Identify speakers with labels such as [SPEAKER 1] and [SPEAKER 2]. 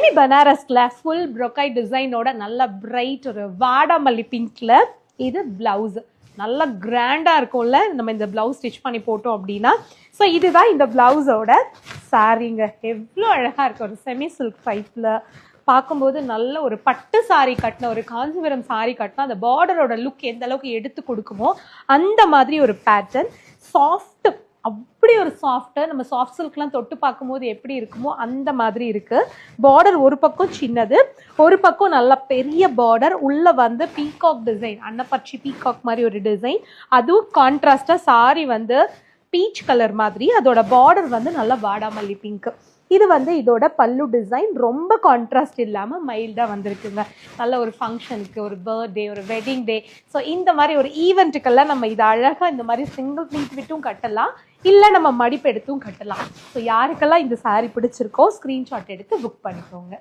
[SPEAKER 1] Semi பனாரஸ்ல full brocade டிசைனோட நல்ல bright ஒரு வாடாமல்லி பிங்க்ல இது பிளவுஸ். நல்லா கிராண்டா இருக்கும்ல நம்ம இந்த பிளவுஸ் ஸ்டிச் பண்ணி போட்டோம் அப்படின்னா. ஸோ இதுதான் இந்த பிளவுஸோட சாரீங்க. எவ்வளோ அழகா இருக்கு. ஒரு செமி சில்க் டைப்ல பார்க்கும்போது நல்ல ஒரு பட்டு சாரி கட்டின ஒரு காஞ்சிபுரம் சாரி கட்டினா அந்த பார்டரோட லுக் எந்த அளவுக்கு எடுத்து கொடுக்குமோ அந்த மாதிரி ஒரு பேட்டர்ன். சாஃப்ட், அப்படி ஒரு சாஃப்ட்டு. நம்ம சாஃப்ட் சில்க்லாம் தொட்டு பார்க்கும்போது எப்படி இருக்குமோ அந்த மாதிரி இருக்கு. பார்டர் ஒரு பக்கம் சின்னது, ஒரு பக்கம் நல்ல பெரிய பார்டர். உள்ள வந்து பீகாக் டிசைன், அன்னப்பச்சி பீகாக் மாதிரி ஒரு டிசைன். அதுவும் கான்ட்ராஸ்டா சாரி வந்து பீச் கலர் மாதிரி, அதோட பார்டர் வந்து நல்ல வாடாமல்லி பிங்க். இது வந்து இதோட பல்லு டிசைன் ரொம்ப கான்ட்ராஸ்ட் இல்லாமல் மைல்டாக வந்திருக்குங்க. நல்ல ஒரு ஃபங்க்ஷனுக்கு, ஒரு பர்த்டே, ஒரு வெட்டிங் டே, ஸோ இந்த மாதிரி ஒரு ஈவெண்ட்டுக்கெல்லாம் நம்ம இதை அழகாக இந்த மாதிரி சிங்கிள் ப்ளீட் விட்டும் கட்டலாம், இல்லை நம்ம மடிப்பு எடுத்தும் கட்டலாம். ஸோ யாருக்கெல்லாம் இந்த சாரீ பிடிச்சிருக்கோ ஸ்க்ரீன்ஷாட் எடுத்து புக் பண்ணிக்கோங்க.